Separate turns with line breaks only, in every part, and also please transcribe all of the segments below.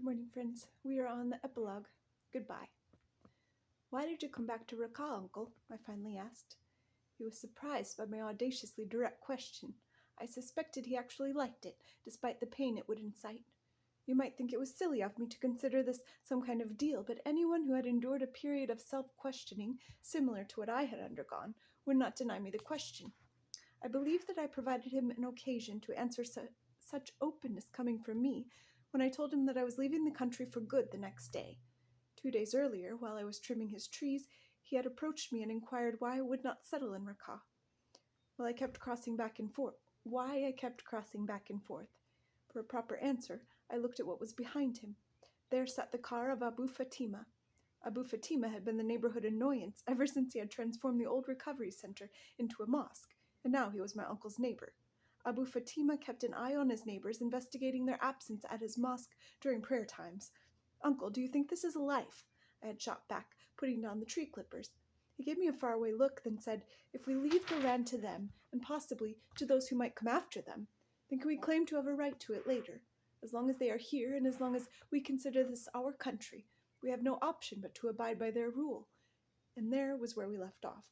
morning, friends. We are on the epilogue. Goodbye. Why did you come back to Raqqa, Uncle? I finally asked. He was surprised by my audaciously direct question. I suspected he actually liked it, despite the pain it would incite. You might think it was silly of me to consider this some kind of deal, but anyone who had endured a period of self-questioning similar to what I had undergone would not deny me the question. I believed that I provided him an occasion to answer such openness coming from me when I told him that I was leaving the country for good the next day. 2 days earlier, while I was trimming his trees, he had approached me and inquired why I would not settle in Raqqa. Why I kept crossing back and forth. For a proper answer, I looked at what was behind him. There sat the car of Abu Fatima. Abu Fatima had been the neighborhood annoyance ever since he had transformed the old recovery center into a mosque, and now he was my uncle's neighbor. Abu Fatima kept an eye on his neighbors, investigating their absence at his mosque during prayer times. Uncle, do you think this is a life? I had shot back, putting down the tree clippers. He gave me a faraway look, then said, If we leave the land to them, and possibly to those who might come after them, then can we claim to have a right to it later? As long as they are here, and as long as we consider this our country, we have no option but to abide by their rule. And there was where we left off.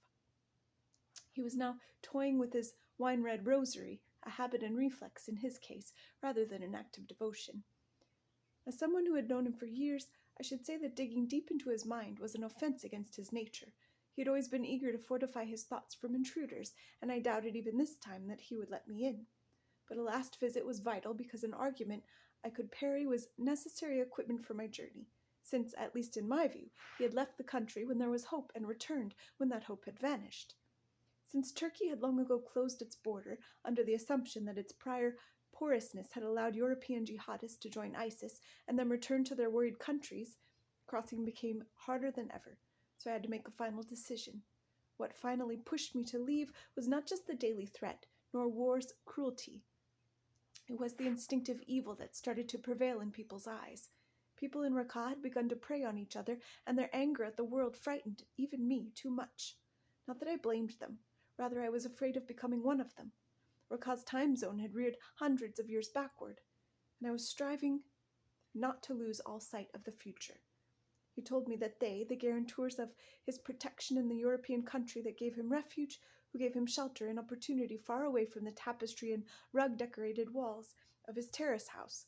He was now toying with his wine-red rosary, a habit and reflex in his case, rather than an act of devotion. As someone who had known him for years, I should say that digging deep into his mind was an offense against his nature. He had always been eager to fortify his thoughts from intruders, and I doubted even this time that he would let me in. But a last visit was vital because an argument I could parry was necessary equipment for my journey, since, at least in my view, he had left the country when there was hope and returned when that hope had vanished. Since Turkey had long ago closed its border under the assumption that its prior porousness had allowed European jihadists to join ISIS and then return to their worried countries, crossing became harder than ever, so I had to make a final decision. What finally pushed me to leave was not just the daily threat, nor war's cruelty. It was the instinctive evil that started to prevail in people's eyes. People in Raqqa had begun to prey on each other, and their anger at the world frightened even me too much. Not that I blamed them. Rather, I was afraid of becoming one of them. Raqqa's time zone had reared hundreds of years backward, and I was striving not to lose all sight of the future. He told me that they, the guarantors of his protection in the European country that gave him refuge, who gave him shelter and opportunity far away from the tapestry and rug-decorated walls of his terrace house,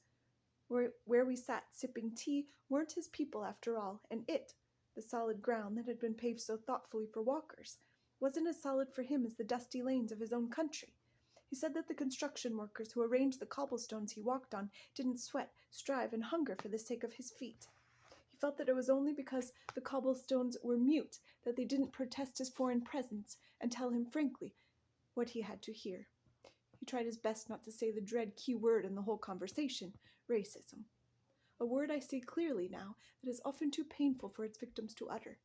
where we sat sipping tea, weren't his people after all, and it, the solid ground that had been paved so thoughtfully for walkers, wasn't as solid for him as the dusty lanes of his own country. He said that the construction workers who arranged the cobblestones he walked on didn't sweat, strive, and hunger for the sake of his feet. He felt that it was only because the cobblestones were mute that they didn't protest his foreign presence and tell him frankly what he had to hear. He tried his best not to say the dread key word in the whole conversation, racism. A word I see clearly now that is often too painful for its victims to utter.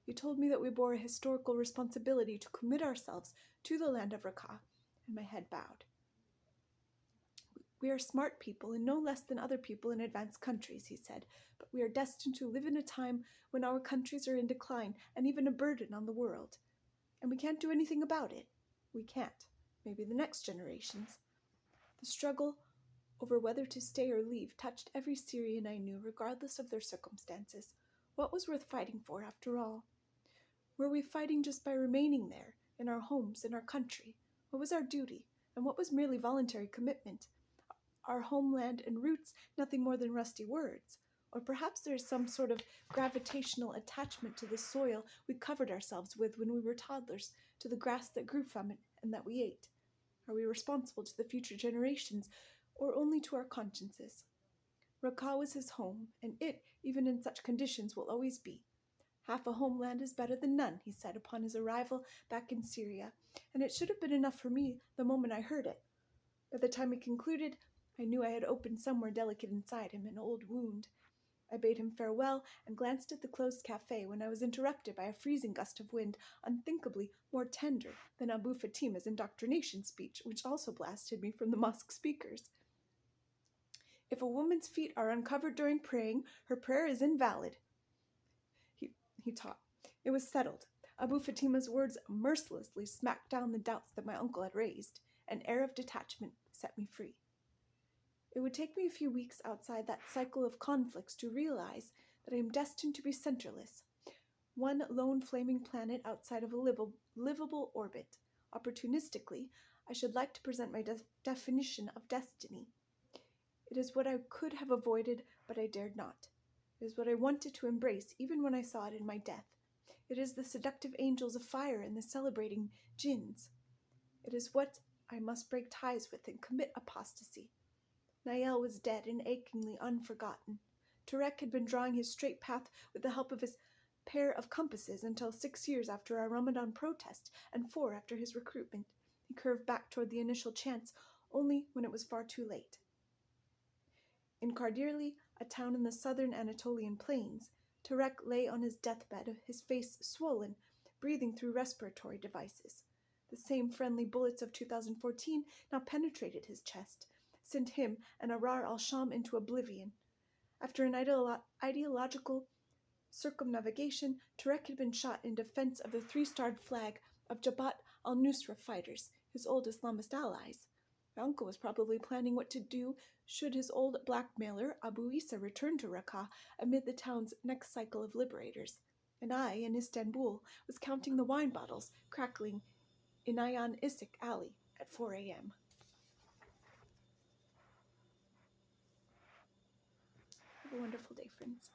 He told me that we bore a historical responsibility to commit ourselves to the land of Raqqa, and my head bowed. We are smart people and no less than other people in advanced countries, he said, but we are destined to live in a time when our countries are in decline and even a burden on the world. And we can't do anything about it. We can't. Maybe the next generations. The struggle over whether to stay or leave touched every Syrian I knew, regardless of their circumstances. What was worth fighting for, after all? Were we fighting just by remaining there, in our homes, in our country? What was our duty, and what was merely voluntary commitment? Our homeland and roots nothing more than rusty words. Or perhaps there is some sort of gravitational attachment to the soil we covered ourselves with when we were toddlers, to the grass that grew from it and that we ate. Are we responsible to the future generations, or only to our consciences? Raqqa was his home, and it, even in such conditions, will always be. Half a homeland is better than none, he said upon his arrival back in Syria, and it should have been enough for me the moment I heard it. By the time he concluded, I knew I had opened somewhere delicate inside him, an old wound. I bade him farewell and glanced at the closed cafe when I was interrupted by a freezing gust of wind, unthinkably more tender than Abu Fatima's indoctrination speech, which also blasted me from the mosque speakers. If a woman's feet are uncovered during praying, her prayer is invalid, he taught. It was settled. Abu Fatima's words mercilessly smacked down the doubts that my uncle had raised. An air of detachment set me free. It would take me a few weeks outside that cycle of conflicts to realize that I am destined to be centerless, one lone flaming planet outside of a livable orbit. Opportunistically, I should like to present my definition of destiny. It is what I could have avoided, but I dared not. It is what I wanted to embrace, even when I saw it in my death. It is the seductive angels of fire and the celebrating jinns. It is what I must break ties with and commit apostasy. Nael was dead and achingly unforgotten. Turek had been drawing his straight path with the help of his pair of compasses until 6 years after our Ramadan protest and 4 after his recruitment. He curved back toward the initial chance only when it was far too late. In Kardirli, a town in the southern Anatolian plains, Turek lay on his deathbed, his face swollen, breathing through respiratory devices. The same friendly bullets of 2014 now penetrated his chest, sent him and Arar al-Sham into oblivion. After an ideological circumnavigation, Turek had been shot in defense of the 3-starred flag of Jabhat al-Nusra fighters, his old Islamist allies. My uncle was probably planning what to do should his old blackmailer Abu Isa return to Raqqa amid the town's next cycle of liberators. And I, in Istanbul, was counting the wine bottles crackling in Ayaan Isik Alley at 4 a.m. Have a wonderful day, friends.